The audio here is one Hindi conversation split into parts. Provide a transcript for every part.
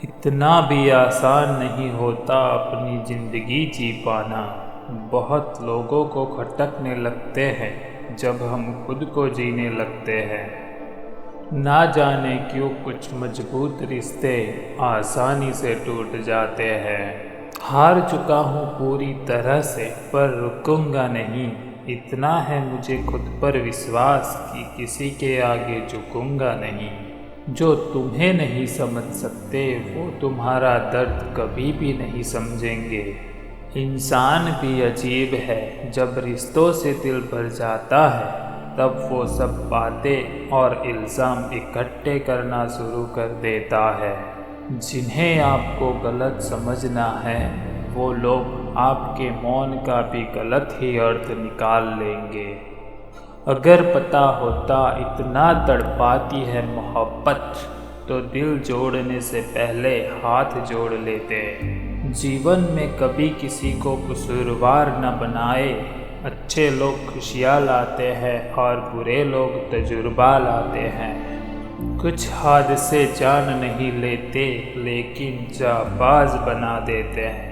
इतना भी आसान नहीं होता अपनी ज़िंदगी जी पाना। बहुत लोगों को खटकने लगते हैं जब हम खुद को जीने लगते हैं। ना जाने क्यों कुछ मजबूत रिश्ते आसानी से टूट जाते हैं। हार चुका हूँ पूरी तरह से पर रुकूंगा नहीं। इतना है मुझे खुद पर विश्वास कि किसी के आगे झुकूंगा नहीं। जो तुम्हें नहीं समझ सकते वो तुम्हारा दर्द कभी भी नहीं समझेंगे। इंसान भी अजीब है, जब रिश्तों से दिल भर जाता है तब वो सब बातें और इल्ज़ाम इकट्ठे करना शुरू कर देता है। जिन्हें आपको गलत समझना है वो लोग आपके मौन का भी गलत ही अर्थ निकाल लेंगे। अगर पता होता इतना तड़पाती है मोहब्बत तो दिल जोड़ने से पहले हाथ जोड़ लेते। जीवन में कभी किसी को कसूरवार न बनाए। अच्छे लोग खुशियाँ लाते हैं और बुरे लोग तजुर्बा लाते हैं। कुछ हादसे जान नहीं लेते लेकिन जाबाज बना देते हैं।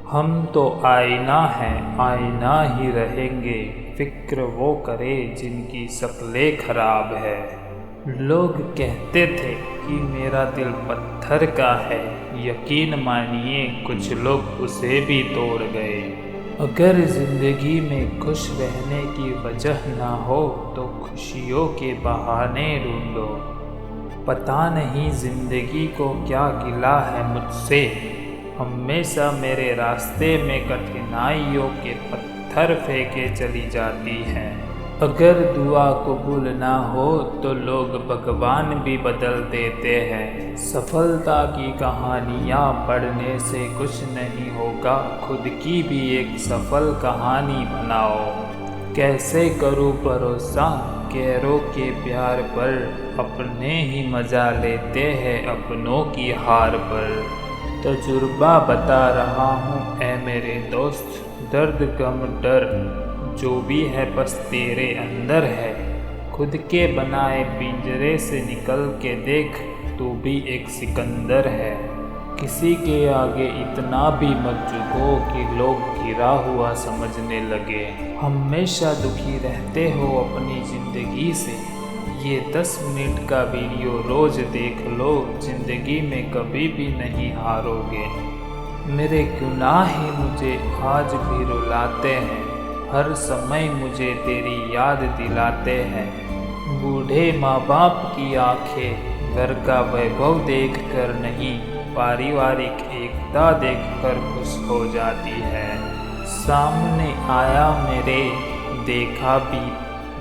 हम तो आईना हैं, आईना ही रहेंगे। फिक्र वो करे जिनकी शक्लें खराब है। लोग कहते थे कि मेरा दिल पत्थर का है, यकीन मानिए कुछ लोग उसे भी तोड़ गए। अगर ज़िंदगी में खुश रहने की वजह ना हो तो खुशियों के बहाने ढूंढो। पता नहीं ज़िंदगी को क्या गिला है मुझसे, हमेशा मेरे रास्ते में कठिनाइयों के पत्थर फेंके चली जाती हैं। अगर दुआ कबूल ना हो तो लोग भगवान भी बदल देते हैं। सफलता की कहानियाँ पढ़ने से कुछ नहीं होगा, खुद की भी एक सफल कहानी बनाओ। कैसे करूँ भरोसा गैरों के प्यार पर, अपने ही मजा लेते हैं अपनों की हार पर। तजुर्बा बता रहा हूँ ऐ मेरे दोस्त, दर्द गम डर जो भी है बस तेरे अंदर है। खुद के बनाए पिंजरे से निकल के देख, तू भी एक सिकंदर है। किसी के आगे इतना भी मत झुको कि लोग गिरा हुआ समझने लगे। हमेशा दुखी रहते हो अपनी ज़िंदगी से, ये 10 मिनट का वीडियो रोज़ देख लो, ज़िंदगी में कभी भी नहीं हारोगे। मेरे गुनाह ही मुझे आज भी रुलाते हैं, हर समय मुझे तेरी याद दिलाते हैं। बूढ़े माँ बाप की आंखें घर का वैभव देख कर नहीं, पारिवारिक एकता देख कर खुश हो जाती है। सामने आया मेरे, देखा भी,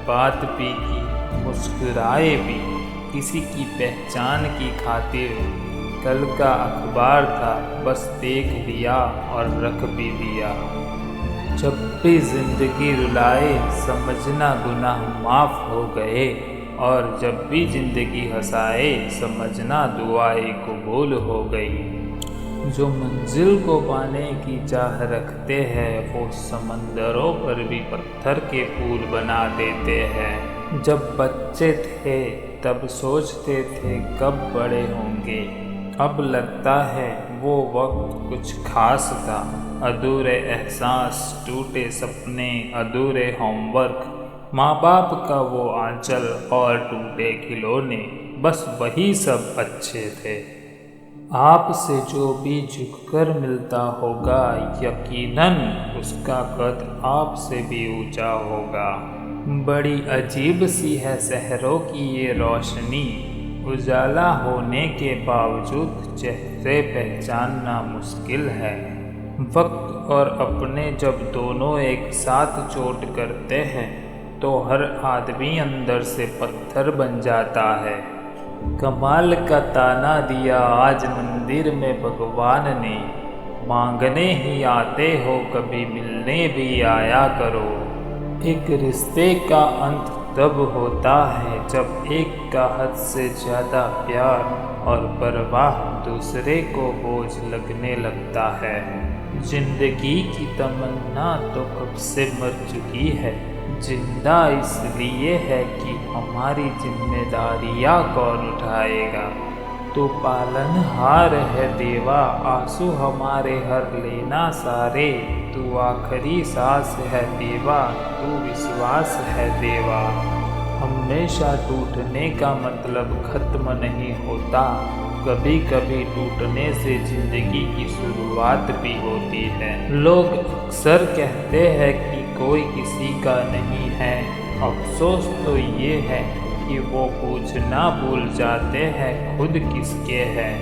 बात भी की, मुस्कुराए भी, किसी की पहचान की खातिर। कल का अखबार था बस देख लिया और रख भी दिया। जब भी ज़िंदगी रुलाए समझना गुनाह माफ़ हो गए, और जब भी ज़िंदगी हंसाए समझना दुआएं कबूल हो गई। जो मंजिल को पाने की चाह रखते हैं वो समंदरों पर भी पत्थर के पुल बना देते हैं। जब बच्चे थे तब सोचते थे कब बड़े होंगे, अब लगता है वो वक्त कुछ खास था। अधूरे एहसास, टूटे सपने, अधूरे होमवर्क, माँ बाप का वो आंचल और टूटे खिलौने, बस वही सब अच्छे थे। आपसे जो भी झुककर मिलता होगा यकीनन उसका कद आपसे भी ऊंचा होगा। बड़ी अजीब सी है शहरों की ये रोशनी, उजाला होने के बावजूद चेहरे पहचानना मुश्किल है। वक्त और अपने जब दोनों एक साथ चोट करते हैं तो हर आदमी अंदर से पत्थर बन जाता है। कमाल का ताना दिया आज मंदिर में भगवान ने, मांगने ही आते हो कभी मिलने भी आया करो। एक रिश्ते का अंत तब होता है जब एक का हद से ज़्यादा प्यार और परवाह दूसरे को बोझ लगने लगता है। जिंदगी की तमन्ना तो कब से मर चुकी है, जिंदा इसलिए है कि हमारी जिम्मेदारियाँ कौन उठाएगा। तू पालनहार है देवा, आंसू हमारे हर लेना सारे। तू आखिरी सांस है देवा, तू विश्वास है देवा। हमेशा टूटने का मतलब खत्म नहीं होता, कभी कभी टूटने से जिंदगी की शुरुआत भी होती है। लोग अक्सर कहते हैं कि कोई किसी का नहीं है, अफसोस तो ये है कि वो पूछना भूल जाते हैं खुद किसके हैं।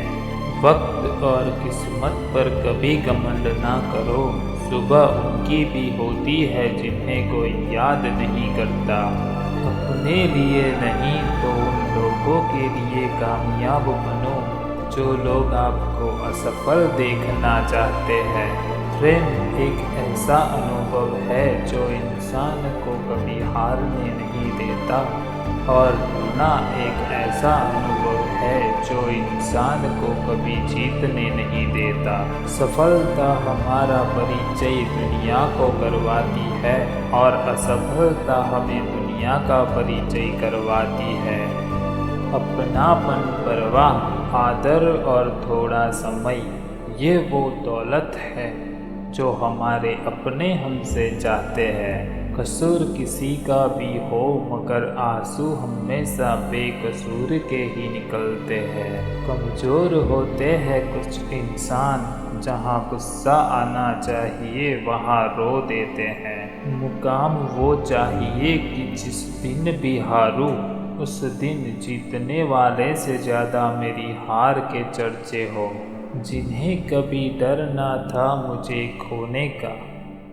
वक्त और किस्मत पर कभी घमंड ना करो, सुबह उनकी भी होती है जिन्हें कोई याद नहीं करता। अपने लिए नहीं तो उन लोगों के लिए कामयाब बनो जो लोग आपको असफल देखना चाहते हैं। प्रेम एक ऐसा अनुभव है जो इंसान को कभी हारने नहीं देता, और रोना एक ऐसा अनुभव है जो इंसान को कभी जीतने नहीं देता। सफलता हमारा परिचय दुनिया को करवाती है और असफलता हमें दुनिया का परिचय करवाती है। अपनापन, परवाह, आदर और थोड़ा समय, ये वो दौलत है जो हमारे अपने हमसे चाहते हैं। कसूर किसी का भी हो मगर आंसू हमेशा बेकसूर के ही निकलते हैं। कमज़ोर होते हैं कुछ इंसान, जहाँ गुस्सा आना चाहिए वहाँ रो देते हैं। मुकाम वो चाहिए कि जिस दिन भी हारूं उस दिन जीतने वाले से ज़्यादा मेरी हार के चर्चे हो। जिन्हें कभी डर ना था मुझे खोने का,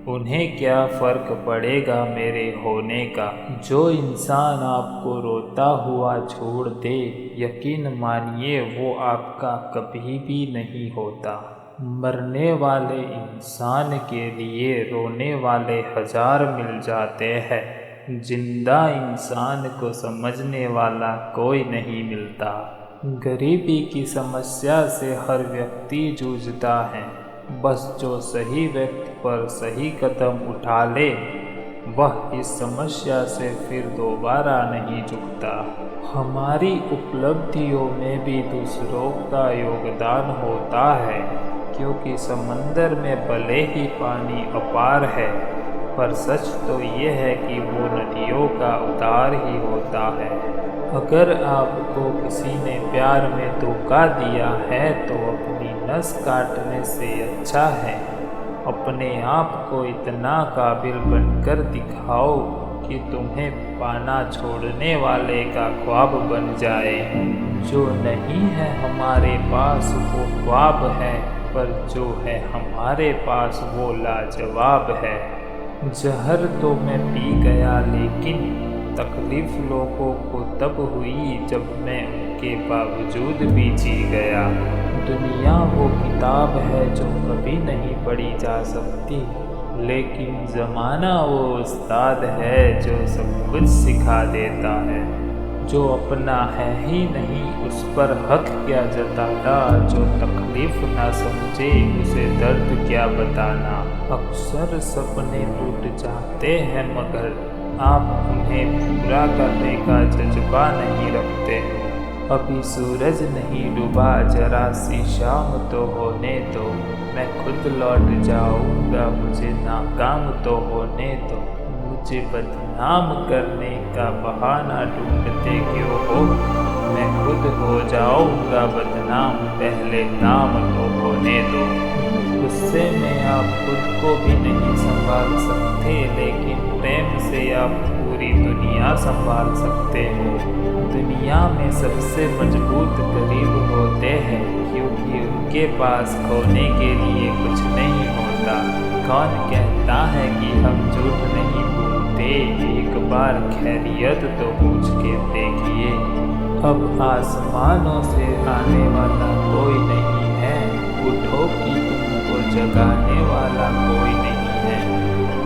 उन्हें क्या फ़र्क पड़ेगा मेरे होने का। जो इंसान आपको रोता हुआ छोड़ दे, यकीन मानिए वो आपका कभी भी नहीं होता। मरने वाले इंसान के लिए रोने वाले हजार मिल जाते हैं, जिंदा इंसान को समझने वाला कोई नहीं मिलता। गरीबी की समस्या से हर व्यक्ति जूझता है, बस जो सही व्यक्ति पर सही कदम उठा ले वह इस समस्या से फिर दोबारा नहीं झुकता। हमारी उपलब्धियों में भी दूसरों का योगदान होता है, क्योंकि समंदर में भले ही पानी अपार है, पर सच तो ये है कि वो नदियों का उतार ही होता है। अगर आपको किसी ने प्यार में धोखा दिया है तो अपनी नस काटने से अच्छा है अपने आप को इतना काबिल बनकर दिखाओ कि तुम्हें पाना छोड़ने वाले का ख्वाब बन जाए। जो नहीं है हमारे पास वो ख्वाब है, पर जो है हमारे पास वो लाजवाब है। जहर तो मैं पी गया, लेकिन तकलीफ़ लोगों को तब हुई जब मैं उनके बावजूद भी जी गया। दुनिया वो किताब है जो कभी नहीं पढ़ी जा सकती, लेकिन ज़माना वो उस्ताद है जो सब कुछ सिखा देता है। जो अपना है ही नहीं उस पर हक क्या जताना, जो तकलीफ़ ना समझे उसे दर्द क्या बताना। अक्सर सपने टूट जाते हैं मगर आप उन्हें पूरा करने का जज्बा नहीं रखते हो। अभी सूरज नहीं डूबा, जरा सी शाम तो होने दो, मैं खुद लौट जाऊंगा, मुझे नाकाम तो होने दो। मुझे बदनाम करने का बहाना ढूंढते क्यों हो, मैं खुद हो जाऊंगा बदनाम, पहले नाम तो होने दो। गुस्से में आप खुद को भी नहीं संभाल सकते, लेकिन प्रेम से आप पूरी दुनिया संभाल सकते हो। दुनिया में सबसे मजबूत गरीब होते हैं, क्योंकि उनके पास खोने के लिए कुछ नहीं होता। कौन कहता है कि हम झूठ नहीं बोलते, एक बार खैरियत तो पूछ के देखिए। अब आसमानों से आने वाला कोई नहीं है, उठो कि तुमको जगाने वाला कोई नहीं है।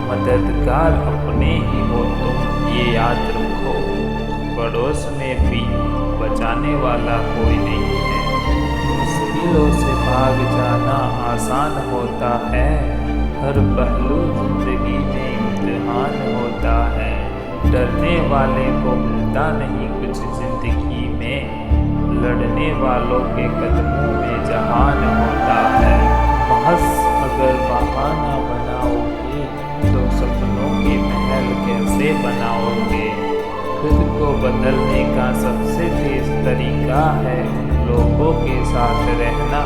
मददगार अपने ही हो तुम, ये याद रखो, पड़ोस में भी बचाने वाला कोई नहीं है। मुश्किलों से भाग जाना आसान होता है, हर पहलू जिंदगी में इम्तिहान होता है। डरने वाले को मिलता नहीं कुछ जिंदगी में, लड़ने चलने वालों के कदमों में जहान होता है। महज अगर बहाना बनाओगे तो सपनों के महल कैसे बनाओगे। खुद को बदलने का सबसे तेज तरीका है उन लोगों के साथ रहना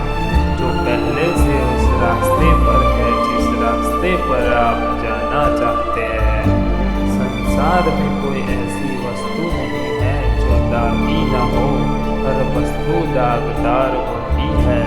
जो पहले से उस रास्ते पर है जिस रास्ते पर आप जाना चाहते हैं। संसार में कोई ऐसी वस्तु नहीं है जो दागी न हो, हर वस्तु दागदार होती है।